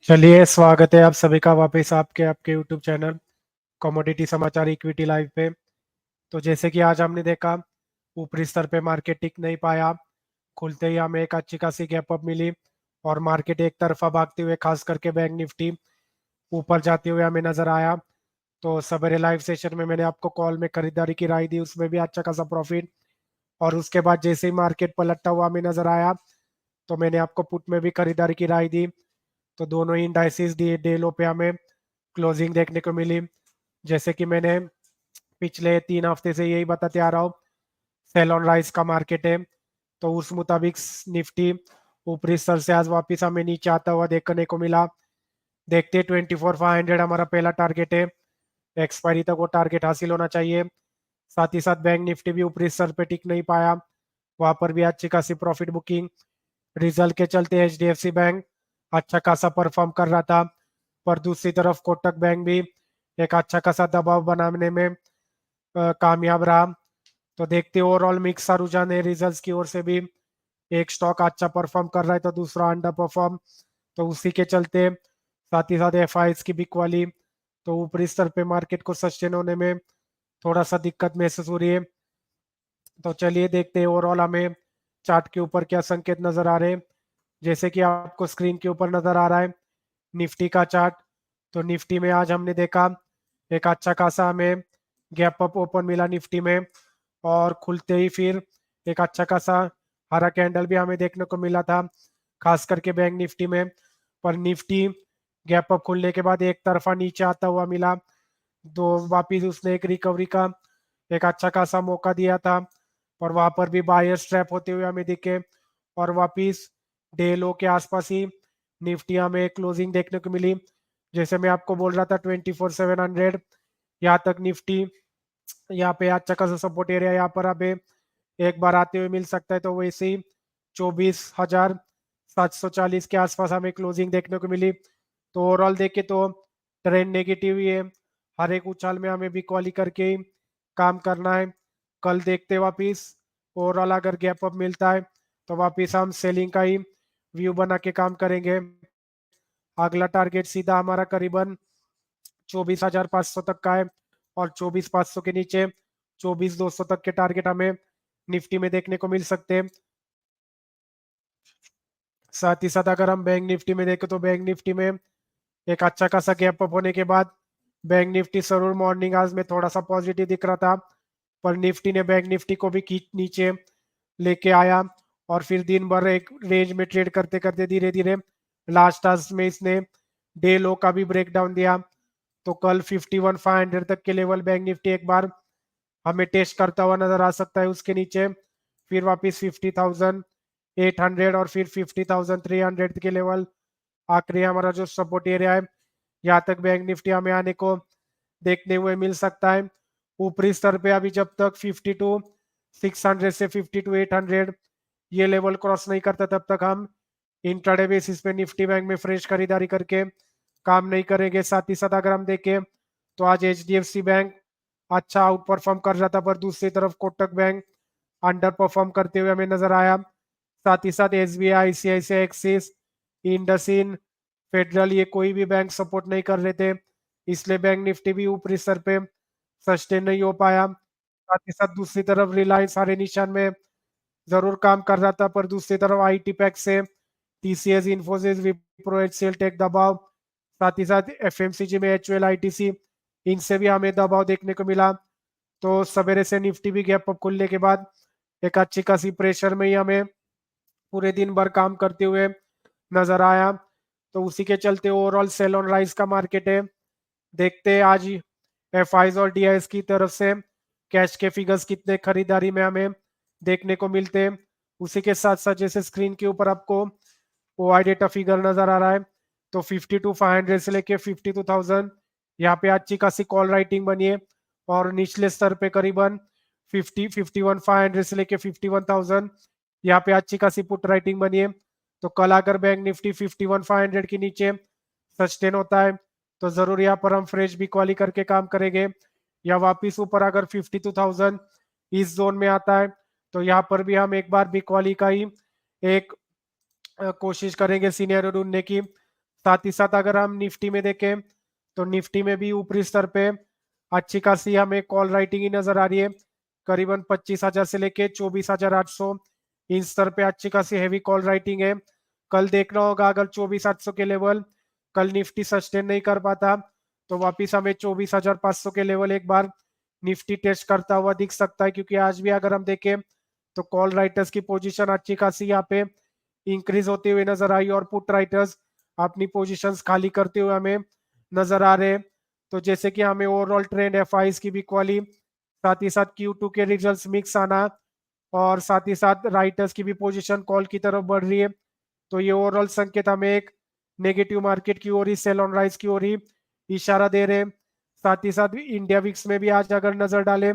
चलिए, स्वागत है आप सभी का वापस आपके आपके यूट्यूब चैनल कमोडिटी समाचार इक्विटी लाइव पे। तो जैसे कि आज हमने देखा, ऊपरी स्तर पे मार्केट टिक नहीं पाया। खुलते ही हमें एक अच्छी खासी गैप अप मिली और मार्केट एक तरफा भागते हुए, खास करके बैंक निफ्टी ऊपर जाते हुए हमें नजर आया। तो सवेरे लाइव सेशन में मैंने आपको कॉल में खरीदारी की राय दी, उसमें भी अच्छा खासा प्रॉफिट। और उसके बाद जैसे ही मार्केट पलटता हुआ हमें नजर आया, तो मैंने आपको पुट में भी खरीदारी की राय दी। तो दोनों ही इंडाइसिस डे लो पे हमें क्लोजिंग देखने को मिली। जैसे कि मैंने पिछले 3 हफ्ते से यही बताते आ रहा हूँ, सेल ऑन राइज का मार्केट है। तो उस मुताबिक निफ्टी ऊपरी स्तर से आज वापस हमें नीचे आता हुआ देखने को मिला। देखते 24,500 हमारा पहला टारगेट है, एक्सपायरी तक वो टारगेट हासिल होना चाहिए। साथ ही साथ बैंक निफ्टी भी ऊपरी स्तर पे टिक नहीं पाया, वहां पर भी अच्छी खासी प्रॉफिट बुकिंग। रिजल्ट के चलते एचडीएफसी बैंक अच्छा खासा परफॉर्म कर रहा था, पर दूसरी तरफ कोटक बैंक भी एक अच्छा खासा दबाव बनाने में कामयाब रहा। तो देखते ओवरऑल मिक्स सा रुझान है रिजल्ट्स की ओर से भी। एक स्टॉक अच्छा परफॉर्म कर रहा है तो दूसरा अंडर परफॉर्म। तो उसी के चलते साथ ही साथ एफ की बिक वाली, तो ऊपरी स्तर पे मार्केट को सस्टेन होने में थोड़ा सा दिक्कत महसूस हो रही है। तो चलिए देखते हैं ओवरऑल हमें चार्ट के ऊपर क्या संकेत नजर आ रहे हैं। जैसे कि आपको स्क्रीन के ऊपर नजर आ रहा है निफ्टी का चार्ट। तो निफ्टी में आज हमने देखा एक अच्छा खासा हमें गैप अप ओपन मिला निफ्टी में, और खुलते ही फिर एक अच्छा खासा हरा कैंडल भी हमें देखने को मिला था, खास करके बैंक निफ्टी में। पर निफ्टी गैप अप खुलने के बाद एक तरफा नीचे आता हुआ मिला, दो वापिस उसने एक रिकवरी का एक अच्छा खासा मौका दिया था, और वहां पर भी बायर्स ट्रैप होते हुए हमें दिखे। और वापिस डे लो के आसपास ही निफ्टी हमें क्लोजिंग देखने को मिली। जैसे मैं आपको बोल रहा था 24,700 यहाँ तक निफ्टी, यहाँ पे अच्छा खासा सपोर्ट एरिया यहाँ पर अभी एक बार आते हुए मिल सकता है। तो वैसे ही 24,740 के आसपास हमें क्लोजिंग देखने को मिली। तो ओवरऑल देखे तो ट्रेंड नेगेटिव ही है, हर एक उछाल में हमें बिकवाली करके ही काम करना है। कल देखते वापिस ओवरऑल अगर गैप अप मिलता है तो वापिस हम सेलिंग का ही व्यू बना के काम करेंगे। अगला टारगेट सीधा हमारा करीबन 24,500 तक का है, और 24,500 के नीचे 24,200 तक के टारगेट हमें निफ्टी में देखने को मिल सकते हैं। साथ ही साथ अगर हम बैंक निफ्टी में देखें तो बैंक निफ्टी में एक अच्छा खासा गैप अप होने के बाद बैंक निफ्टी जरूर मॉर्निंग आज में थोड़ा सा पॉजिटिव दिख रहा था, पर निफ्टी ने बैंक निफ्टी को भी खींच नीचे लेके आया, और फिर दिन भर एक रेंज में ट्रेड करते करते धीरे धीरे लास्ट आज में इसने डे लो का भी ब्रेक डाउन दिया। तो कल 51,500 तक के लेवल बैंक निफ्टी एक बार हमें टेस्ट करता हुआ नजर आ सकता है, उसके नीचे फिर वापस 50,800 और फिर 50,300 के लेवल आखिरी हमारा जो सपोर्ट एरिया है, यहाँ तक बैंक निफ्टी हमें आने को देखने हुए मिल सकता है। ऊपरी स्तर पे अभी जब तक 52,600 से 52,800 ये लेवल क्रॉस नहीं करता, तब तक हम इंट्राडे बेसिस पे निफ्टी बैंक में फ्रेश खरीदारी करके काम नहीं करेंगे। साथ ही साथ अगर हम देखें तो आज एचडीएफसी बैंक अच्छा आउट परफॉर्म कर रहा था, पर दूसरी तरफ कोटक बैंक अंडर परफॉर्म करते हुए हमें नजर आया। साथ ही साथ SBI, ICICI, axis, IndusInd, federal, ये कोई भी बैंक सपोर्ट नहीं कर रहे थे, इसलिए बैंक निफ्टी भी ऊपरी स्तर पे सस्टेन नहीं हो पाया। साथ ही साथ दूसरी तरफ रिलायंस हरे निशान में जरूर काम कर रहा था, पर दूसरी तरफ आईटी पैक से TCS, Infosys, Wipro, HCL tech दबाव, साथ ही साथ एफएमसीजी में एचयूएल, आईटीसी, इनसे भी हमें दबाव देखने को मिला। तो सवेरे से निफ्टी भी गैप अप खुलने के बाद एक अच्छी खासी प्रेशर में ही हमें पूरे दिन भर काम करते हुए नजर आया। तो उसी के चलते ओवरऑल सेल ऑन राइज का मार्केट है। देखते हैं आज एफ और डी की तरफ से कैश के फिगर्स कितने खरीदारी में हमें देखने को मिलते हैं। उसी के साथ साथ जैसे स्क्रीन के ऊपर आपको ओ आई डेटा फिगर नजर आ रहा है, तो 52,500 से लेके 52,000 यहाँ पे अच्छी खासी कॉल राइटिंग बनी है, और निचले स्तर पे करीबन 51,500 से लेके 51,000 यहाँ पे अच्छी खासी पुट राइटिंग बनी है। तो कल अगर बैंक निफ्टी 51,500 के नीचे सस्टेन होता है तो जरूर यहाँ पर हम फ्रेश बिक वाली करके काम करेंगे, या वापिस ऊपर अगर 52,000 इस जोन में आता है तो यहाँ पर भी हम एक बार बिक वाली का ही एक कोशिश करेंगे सीनियर ढूंढने की। साथ ही साथ अगर हम निफ्टी में देखें तो निफ्टी में भी ऊपरी स्तर पे अच्छी खासी हमें कॉल राइटिंग ही नजर आ रही है। करीबन 25,000 से लेके 24,800 इन स्तर पे अच्छी खासी हैवी कॉल राइटिंग है। कल देखना होगा अगर 24,800 के लेवल कल निफ्टी सस्टेन नहीं कर पाता तो वापिस हमें 24,500 के लेवल एक बार निफ्टी टेस्ट करता हुआ दिख सकता है, क्योंकि आज भी अगर हम देखें तो कॉल राइटर्स की पोजीशन अच्छी खासी यहाँ पे इंक्रीज होती हुई नजर आई और पुट राइटर्स अपनी पोजीशंस खाली करते हुए हमें नजर आ रहे हैं। तो जैसे कि हमें ओवरऑल ट्रेंड एफआईज की भी क्वाली, साथ ही साथ Q2 के रिजल्ट्स मिक्स आना और साथ ही साथ राइटर्स की भी पोजीशन कॉल की तरफ बढ़ रही है, तो ये ओवरऑल संकेत हमें एक नेगेटिव मार्केट की ओर ही, सेल ऑन राइज की ओर ही इशारा दे रहे हैं। साथ ही साथ इंडिया विक्स में भी आज अगर नजर डालें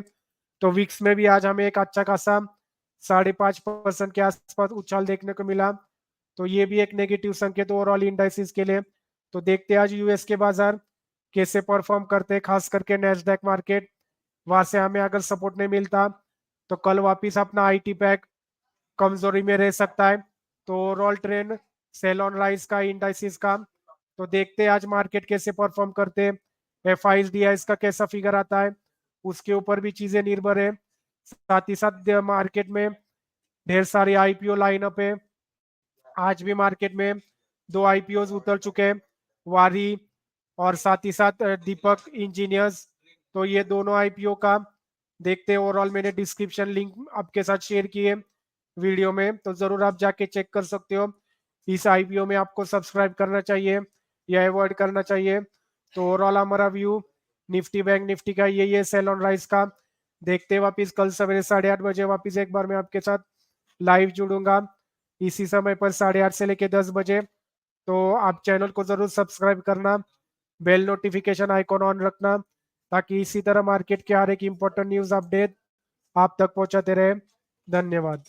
तो विक्स में भी आज हमें एक अच्छा खासा 5.5% के आसपास उछाल देखने को मिला, तो ये भी एक नेगेटिव संकेत ओवरऑल इंडाइसिस के लिए। तो देखते हैं आज यूएस के बाजार कैसे परफॉर्म करते हैं, खास करके नैस्डैक मार्केट, वहां से हमें अगर सपोर्ट नहीं मिलता तो कल वापिस अपना आईटी पैक कमजोरी में रह सकता है। तो overall trend sell on rise का, इंडाइसिस का, तो देखते हैं आज मार्केट कैसे परफॉर्म करते हैं, एफआईज डीआईज का कैसा फिगर आता है, उसके ऊपर भी चीजें निर्भर है। साथ ही साथ मार्केट में ढेर सारी आईपीओ लाइनअप है। आज भी मार्केट में 2 आईपीओ उतर चुके हैं, वारी और साथ ही साथ दीपक इंजीनियर्स, तो ये दोनों आईपीओ का देखते हैं। ओवरऑल मैंने डिस्क्रिप्शन लिंक आपके साथ शेयर किए वीडियो में, तो जरूर आप जाके चेक कर सकते हो इस आईपीओ में आपको सब्सक्राइब करना चाहिए या अवॉइड करना चाहिए। तो ओवरऑल हमारा व्यू निफ्टी बैंक निफ्टी का यही है, सेल ऑन राइज का। देखते हैं वापिस कल सवेरे 8:30 बजे वापिस एक बार मैं आपके साथ लाइव जुड़ूंगा इसी समय पर 8:30 से लेके 10 बजे। तो आप चैनल को जरूर सब्सक्राइब करना, बेल नोटिफिकेशन आइकॉन ऑन रखना, ताकि इसी तरह मार्केट के हर एक इंपॉर्टेंट न्यूज अपडेट आप तक पहुंचाते रहे। धन्यवाद।